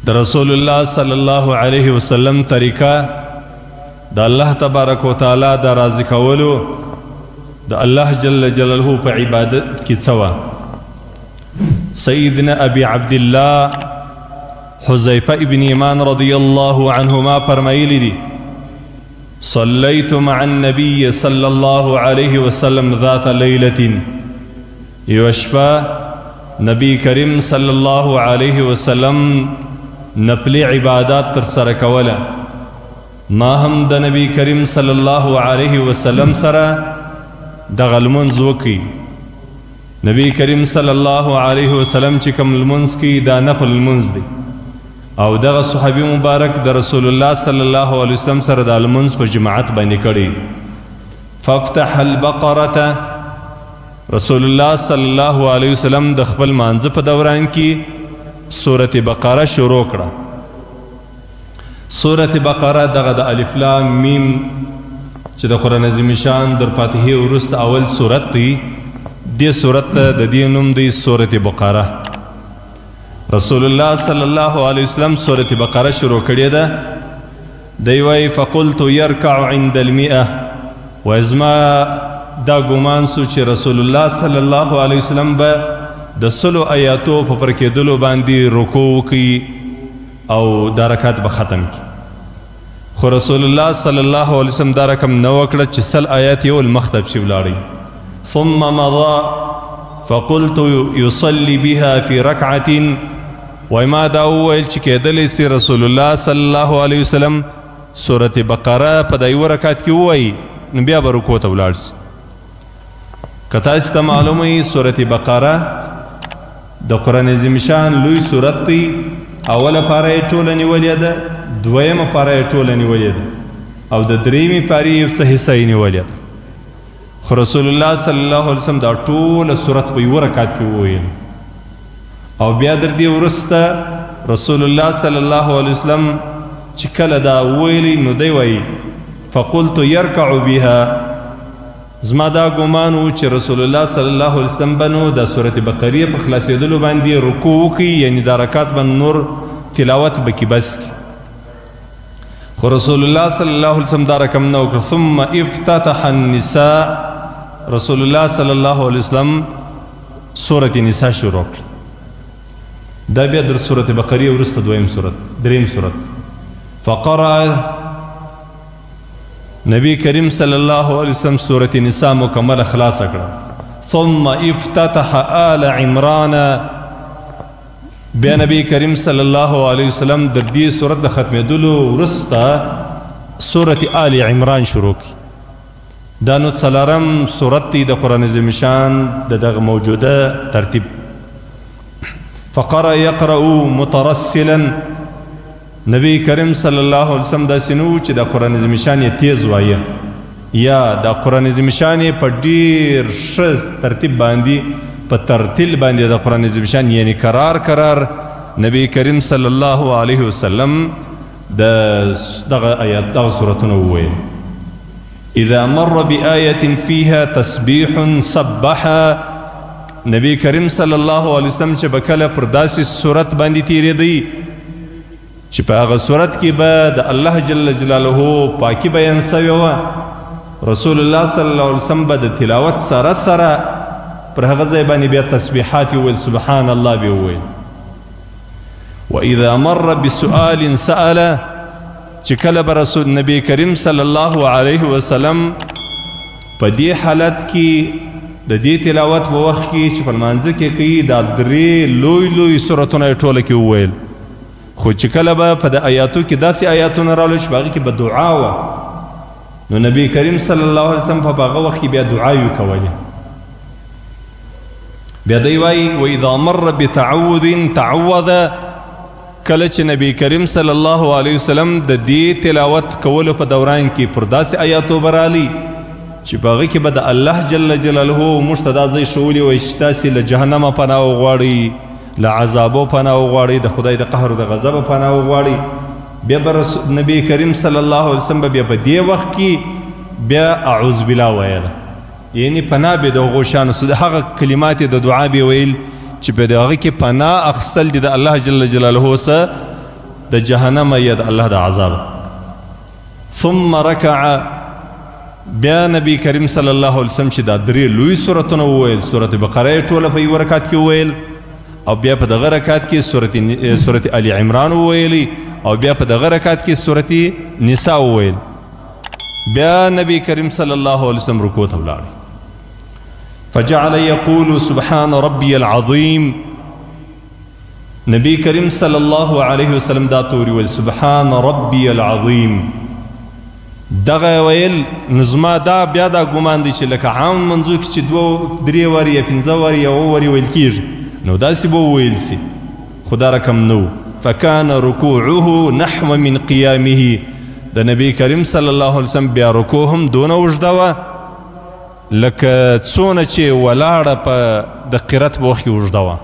د رسول الله صلی الله علیه وسلم طریقه د الله تبارک وتعالی د راضی کولو د الله جل جلاله په عبادت کې څه سیدنا ابي عبد الله حذیفه ابن یمان رضی الله عنهما فرمایلی دي صليت مع النبي صلى الله عليه وسلم ذات ليلة يوشفى نبي كريم صلى الله عليه وسلم نپلی عبادات تر سره کوله ما هم د نبی کریم صلی الله علیه وسلم سره دغه لمونځ وکړي. نبی کریم صلی الله علیه وسلم چې کوم لمونځ کوي دا نفل لمونځ دی او دغه صحابي مبارک د رسول الله صلی الله علیه وسلم سره د لمونځ په جماعت باندې کړي. فافتح البقره رسول الله صلی الله علیه وسلم د خپل مانځه په دوران کې سورة بقره شروع کړه. سورة بقره دغه د الف لام میم چې د قرآن عظیم شان در فاتحه وروسته اول سورت دی. دې سورت د دې نوم دی سورة بقره. رسول الله صلی الله علیه وسلم سورة بقره شروع کړې ده. دی وایي فقلت يركع عند المئة وازما دا ګمان سو چې رسول الله صلی الله علیه وسلم به د سلو آیاتو په پر کېدلو باندې رکوع کوي او دا رکعت به ختم کی. خو رسول الله صلی الله علیه وسلم دا رقم نه وکړه چې سل آیات یو المختب شي ولاړی. ثم مضى فقلت يصلي بها في ركعة وما دا وویل چې کېدلی سي رسول الله صلی الله علیه وسلم سورة بقره په د یوه رکعت کې ووایي نو بیا به رکوع ته ولاړ سي. که تاسو ته معلومه وي سورة بقره د قرآن عظیم شان لوی سورت دی. اوله پاره یې ټوله نیولې ده، دویمه پاره یې ټوله نیولې ده او د درېیمې پارې یو څه حصه یې نیولې ده. خو رسول الله صلی الله علیه وسلم دا ټوله سورت په یوه رکعت کې وویل او بیا در دې وروسته رسول الله صلی الله علیه وسلم چې کله دا وویلي نو دی وایي فقلت يركع بها زما دا ګمان و چې رسول الله صلی الله علیه وسلم بنو د سورة بقره په خلاصېدلو باندې رکوع وکړي یعنی دا رکعت باندې نور تلاوت بکې بس کړي. خو رسول الله صلی الله علیه وسلم دا رقم نه وکړ. ثم افتتح النساء رسول الله صلی الله علیه وسلم سورة نساء شروع کړه. دا بیا در سورة بقره وروسته دریم سورت فقرأ نبی کریم صلی الله علیه وسلم سورة نساء مکمل خلاص کړه. ثم افتتح آل عمران بیا نبی کریم صلی الله علیه وسلم د دې سورت د ختمېدلو وروسته سورة آل عمران شروع کړي. دا نو څلورم سورت دی د قرآن عظیم شان د دغه موجوده ترتیب. فقرأ يقرأ مترسلا نبی کریم صلی الله علیه وسلم داسې نه و چې د قرآن عظیم شان یې تیز وایه یا د قرآن عظیم شان یې په ډېر ښه ترتیب باندې په ترتیل باندې د قرآن عظیم شان یعنی کرار نبی کریم صلی الله علیه وسلم دغه سورتونه وویل. اذا مر بآیة فیها تسبیح سبح نبی کریم صلی الله علیه وسلم چې به کله پر داسې سورت باندې تیرېدی چې په هغه صورت کې به د الله جل جلاله پاکي بیان سوې وه رسول الله صلی الله علیه وسلم به د تلاوت سره پر هغه ځای باندې بیا تسبیحات وویل سبحان الله به وویل. واذا مر بسؤال سأل چې کله به رسول نبی کریم صلی الله علیه وسلم په دې حالت کې د دې تلاوت په وخت کې چې په لمانځه کې کوي دا درې لوی سورتونه یې ټوله کې وویل. خو چې کله به په د آیاتو کې داسې آیاتونه راغلل چې په هغې کې به دعا وه نو نبی کریم صلی الله علیه وسلم په هغه وخت کې بیا دعاوې کولې. بیا دی وایي واذا مر بتعوذ تعوذ کله چې نبی کریم صلی الله علیه وسلم د دې تلاوت کولو په دوران کې پر داسې آیاتو به رالي چې په هغې کې به د الله جل جلاله موږ ته دا ځای ښوولي وایي چې تاسې له جهنمه پناه وغواړئ له عذابو پناه وغواړئ د خدای د قهر او د غضبه پناه وغواړئ. بیا به نبی کریم صلی الله علیه وسلم بیا په دې وخت کې بیا اعوذ بالله ویله یعنی پناه به د هغو شانو د هغه کلمات د دعا به ویل چې په د هغې کې پناه اخیستل دي د الله جل جلاله څخه د جهنم یا د الله د عذاب. ثم رکع، بیا نبی کریم صلی الله علیه وسلم چې دا درې لوی سورتونه وویل، سورت بقره ټوله په یو رکعت کې وویل، او بیا په دغه رکعت کې سورت آل عمران وویلی، او بیا په دغه رکعت کې سورت نساء وویل. بیا نبی کریم صلی الله علیه وسلم رکوع ته ولاړ. فجعل یقول سبحان ربی العظیم، نبی کریم صلی الله علیه وسلم دا توري ویل سبحان ربی العظیم. دغه ویل نظما دا بیا دا ګمان دی چې لکه عام منځو کې چې 2 3 واری یا 15 واری یا 9 واری ویل کیږي، نو داسې به وویل سي، خدا رقم نو. فکان رکوعه نحو من قیامه، د نبی کریم صلی الله علیه وسلم بیا رکوع هم دونه اوږده وه لکه څونه چې ولاړه په د قرت په وخت کې اوږده وه،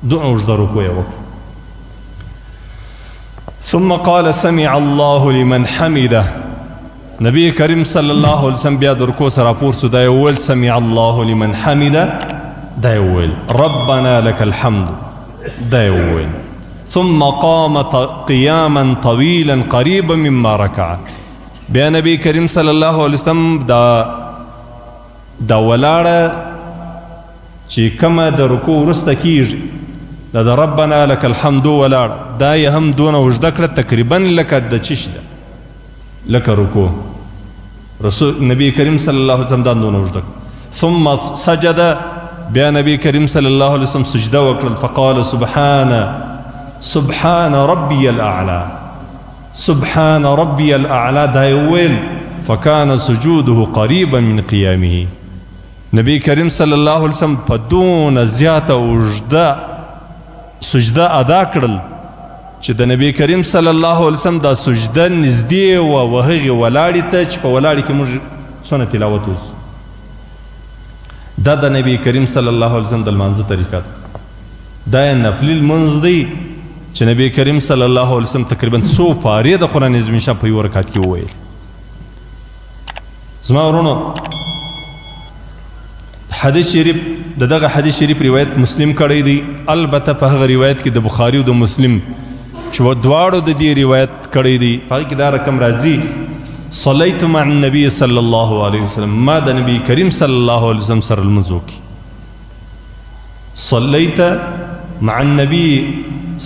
دونه اوږده رکوع یې وکړه. ثم قال سمع الله لمن حمده، نبی کریم صلی الله علیه وسلم بیا د رکوع سره راپورته سو، دا یې وویل سمع الله لمن حمده، دا یې وویل ربنا لك الحمد، دا یې وویل. ثم قام قیاما طویلا قریبا مما رکع، بیا نبی کریم صلی الله علیه وسلم دا ولاړه چې کومه د رکوع وروسته کیږي، دا د ربنا لك الحمد ولاړه، دا یې هم دونه اوږده کړه تقریبا لکه د چش ده، لکه رکوع. رسول نبی کریم صلی الله علیه وسلم دا دونه اوږده کړه. ثم سجد، بیا نبی کریم صلی الله علیه وسلم سجده وکړل. فقال سبحان ربي الأعلى، سبحان ربي الأعلى، دا یې ویل. فکان سجوده قریبا من قیامه، نبی کریم صلی الله علیه وسلم په دونه زیاته اوږده سجده ادا کړل چې د نبی کریم صلی الله علیه وسلم دا سجده نږدې وه هغې ولاړې ته چې په ولاړې کې موږ څونه تلاوت اوسو. دا د نبی کریم صلی الله علیه وسلم د لمانځه طریقه ده. دا یې نفلي لمونځ دی چې نبی کریم صلی الله علیه وسلم تقریبا 100 پارې د قرآن عظیم شان په یو رکعت کې وویل. زما ورونو، حدیث شریف دغه حدیث شریف روایت مسلم کړی دی، البته په هغه روایت کې د بخاری او د مسلم چې دواړو د دې روایت کړی دی، په هغې کې دا رقم راځي صلیت مع النبي صلی الله علیه وسلم، ما د نبی کریم صلی الله علیه وسلم سره لمونځ وکړي. صلیت مع النبي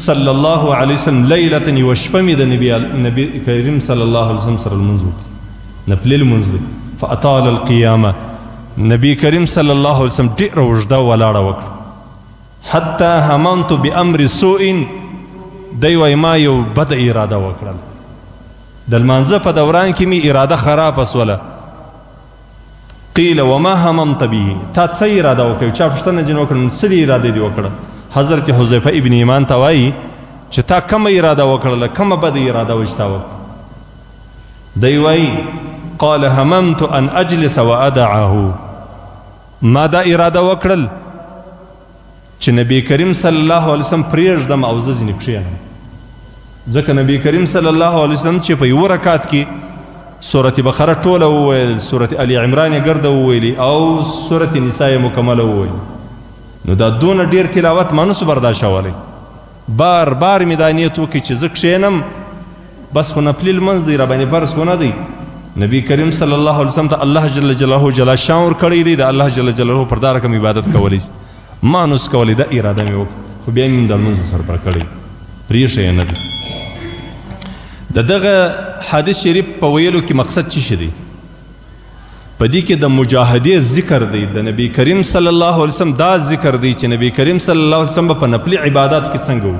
صلی الله علیه وسلم لیلة، یوه شپه مې د نبی کریم صلی الله علیه وسلم سره لمونځ وکړي، نفلي لمونځ دی. فاطال القیامه، نبی کریم صلی الله علیه وسلم ډېره اوږده ولاړه وکړه. حتی هممت بامر سوء، دی وایي ما یو بده اراده وکړل، د لمانځه په دوران کې مې اراده خرابه سوله. قیل وما هممت به، تا څه اراده وکړې؟ چا پوښتنه ځینې وکړه نو څه اراده دې وکړه؟ حضرت حذیفه ابن یمان ته وایي چې تا کومه اراده وکړله، کومه بده اراده وه چې تا وکړه؟ دی وایي قال هممت ان اجلس وادعه، ما دا اراده وکړل چې نبی کریم صلی الله علیه وسلم پرېږدم او زه ځینې کښېنم. ځکه نبی کریم صلی الله علیه وسلم چې په یوه رکعت کې سورت بقره ټوله وویل، سورت آل عمران یې ګرده وویلي او سورت نساء یې مکمله وویل، نو دا دونه ډېر تلاوت ما نسو برداشتولی. بار بار مې دا نیت وکړي چې زه کښېنم، بس خو نفلي لمونځ دی، راباندې فرض خو نه دی. نبی کریم صلی الله علیه وسلم ته الله جل جلاله جل شان ورکړی دی، د الله جل جلاله پر دا رقم عبادت کولی ما نس کولی، دا اراده مې وکړه، خو بیا مې د لمونځ سره پر کړی، پرېښی یې نه دی. د دغه حدیث شریف په ویلو کې مقصد څه شی دی؟ په دې کې د مجاهدې ذکر دی، د نبی کریم صلی الله علیه وسلم دا ذکر دی چې نبی کریم صلی الله علیه وسلم په نفلي عباداتو کې څنګه و،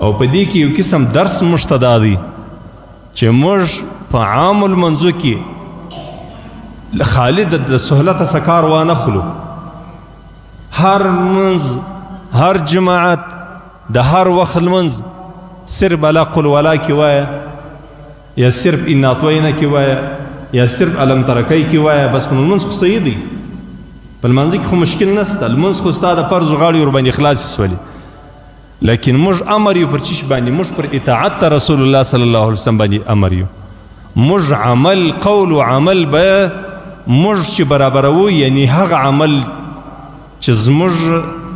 او په دې کې یو قسم درس موږ ته دا دی چې موږ په عام المنځو کې خالي د سهولته څخه کار وانخلو. هر منځ، هر جماعت، د هر وخت لمنځ صرف علا قل ولا کې وایه، یا صرف اناطوینه کې وایه، یا صرف علم ترکی کې وایه، بس نو لمونځ خو صحیح دی، په لمانځه کې خو مشکل نشته، لمونځ خو ستا د فرضو غاړې ورباندې خلاصې سولې. لیکن موږ امر یو پر چیش باندې، موږ پر اطاعت ته رسول الله صلی الله علیه وسلم باندې امر یو. موږ عمل قول و عمل به موږ چې برابرو، یعنی هغه عمل چې زموږ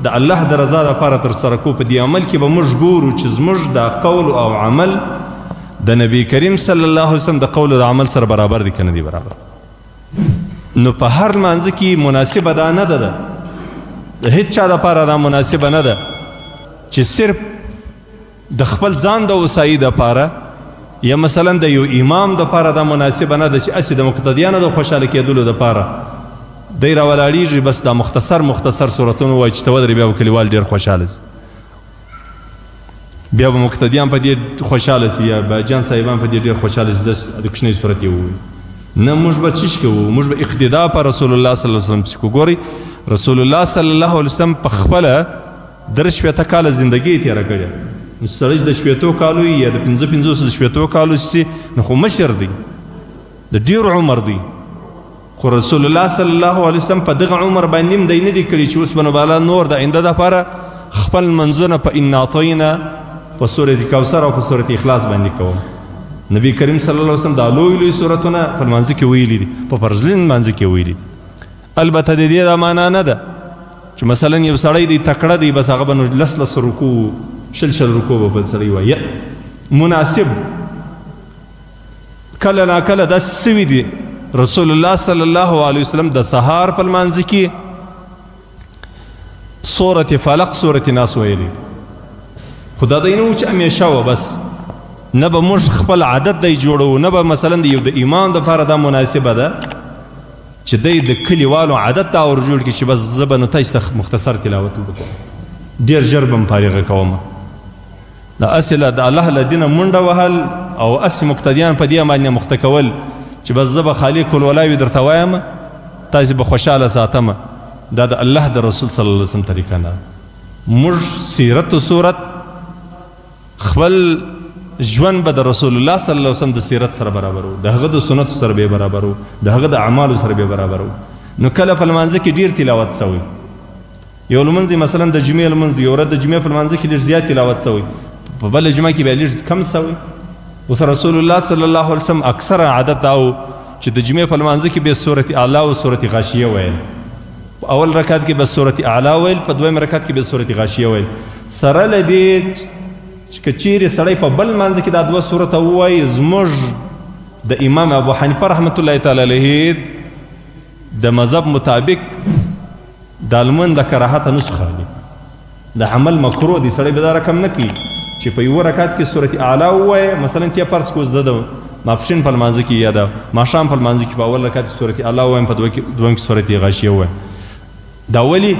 د الله د رضا لپاره ترسره کو. په دې عمل کې به موږ ګورو چې زموږ د قول او عمل د نبی کریم صلی الله علیه وسلم د قول او د عمل سره برابر دي که نه دي برابر. نو په هر لمانځه کې مناسبه دا نه ده، د هیڅ چا لپاره دا مناسبه نه ده چې صرف د خپل ځان د وسایي دپاره یا مثلا د یو امام دپاره دا مناسبه نه ده چې هسې د مقتدیانو د خوشحاله کېدلو دپاره دی راولاړېږي بس دا مختصر صورتونه ووایي چې ته ودرې بیا به کلیوال ډېر خوشحاله سي، بیا به مقتدیان په دې خوشحاله سي یا باجان صاحبان په دې ډېر خوشحاله سي، د کوچنی صورت یې ووایي. نه، موږ به څه کوو؟ موږ به اقتدا په رسول الله صلی الله علیه وسلم پسې کوو. ګورئ رسول الله صلی الله علیه وسلم په خپله 3 کاله زندګي یې تېره کړې. نو سړی د 15 کالو یا د 55 د 15 کالو سي نو خو مشر دی، د ډېر عمر دی، خو رسول الله صلی الله علیه وسلم په دغه عمر باندې هم دی نه دی کړي چې اوس به نو بالا نور د آینده دپاره خپل منځونه په انا اعطینا په سورة کوثر او په سورة اخلاص باندې کوم. نبی کریم صلی الله علیه وسلم دا لوی صورتونه په لمانځه کې ویلي دي، په فرضلین لمانځه کې ویلي دي. البته د دې دا معنا نه ده چې مثلا یو سړی دی تکړه دی بس هغه به نو لس رکوع شل رکوع به بل سړی وایي. مناسب کله ناکله داسې سوي دي رسول الله صلی الله علیه وسلم د سهار په لمانځه کې سورة فلق سورة ناس ویلي، خو دا دی نه و چې همیشه وه بس، نه به موږ خپل عادت دی جوړو، نه به مثلا د یو د امام دپاره دا مناسبه ده چې دی د کلیوالو عادت دا ور جوړ کړي چې بس زه به نو تاسو ته مختصر تلاوت وکړم، ډېر ژر به م فارغه کوم. دا هسې د الله له دینه منډه وهل او هسې مقتدیان په دې باندې مخته کول چې بس زه به خالي کلولاوي درته وایم تاسې به خوشحاله ساتم، دا د الله د رسول صلی الله علیه وسلم طریقه نه. موږ سیرت و صورت خپل ژوند به د رسول الله صلی الله علیه وسلم د سیرت سره برابرو، د هغه د سنتو سره به برابرو، د هغه د اعمالو سره به برابرو. نو کله په لمانځه کې ډېر تلاوت سوی، یو لمونځ دی مثلا د جمعې لمونځ دی، یو ورځ د جمعې په لمانځه کې ډېر زیات تلاوت سوی، په بله جمعه کې بیا لږ کم سوی. اوس رسول الله صلی الله علیه وسلم اکثره عادت دا و چې د جمعې په لمانځه کې به سورة اعلی او سورة غاشیه ویل، په اول رکعت کې به سورة اعلی ویل، په دویم رکعت کې به سورة غاشیه ویل. سره له دې چې که چیرې سړی په بل لمانځه کې دا 2 سورته ووایي، زموږ د امام ابو حنیفه رحمت الله تعالی علیه د مذهب مطابق دا لمونځ د کراهته نسخه دی، د عمل مکروه دی، سړی به دا رقم نه کوي چې په یوه رکعت کې سورة اعلی ووایه، مثلا ته فرض کړو زده د ماپښین په لمانځه کې یا د ماښام په لمانځه کې په اول رکعت کې سورة اعلی ووایم، په دویم کې سورة غاشیه ووایم. دا ولې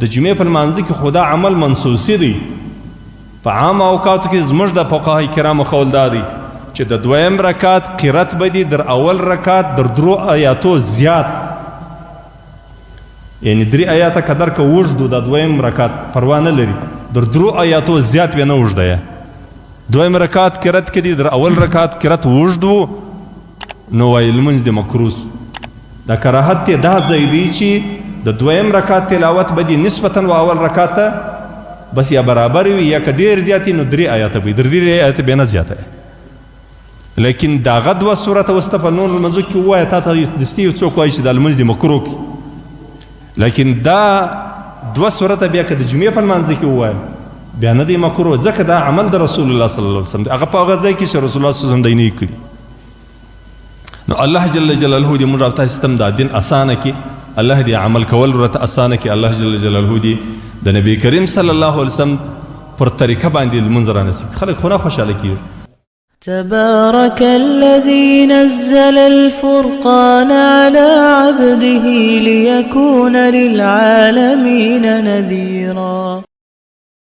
د جمعې په لمانځه کې خو دا عمل منسوسي دی. په عام اوقاتو کې زموږ د فقهای کرامو قول دا دی چې د دویم رکعت قرت به دي در اول رکعت در 3 آیاتو زیات، یعنی 3 آیاته که درکه اوږد و د دویم رکعت پروا نه لري، در 3 آیاتو زیات به نه اوږده یې. دویم رکعت قرت کې دي در اول رکعت قرت اوږد و نو وایي لمونځ دې مکروه سو. دا کراهت دی دا ځای دی چې د دویم رکعت تلاوت به دي نسبتا و اول رکعت ته بس یا برابر وي یا که ډېر زیات وي نو 3 آیاته به وي، در 3 آیاته به نه زیاته وي. لیکن دا هغه 2 سورته وسته په نورو لمانځو کې ووایه، تا ته دستي یو څوک وایي چې دا لمونځ دې مکروه کړي، لیکن دا 2 سورته بیا که د جمعې په لمانځه کې ووایه بیا نه دی مکروه، ځکه دا عمل د رسول الله صلی الله علیه وسلم دی، هغه په هغه ځای کې چې رسول الله صلی الله علیه وسلم دی نه یې کړي. نو الله جل جلاله دې موږ او تاسو ته دا دین اسانه کړي، الله دې عمل کول ورته اسانه کړي، الله جل جلاله دې د نبی کریم صلی الله علیه وسلم پر طریقه باندې لمونځ را نصیب خلک خو نه خوشحاله کېږي. تبارك الذي نزل الفرقان على عبده ليكون للعالمين نذيرا.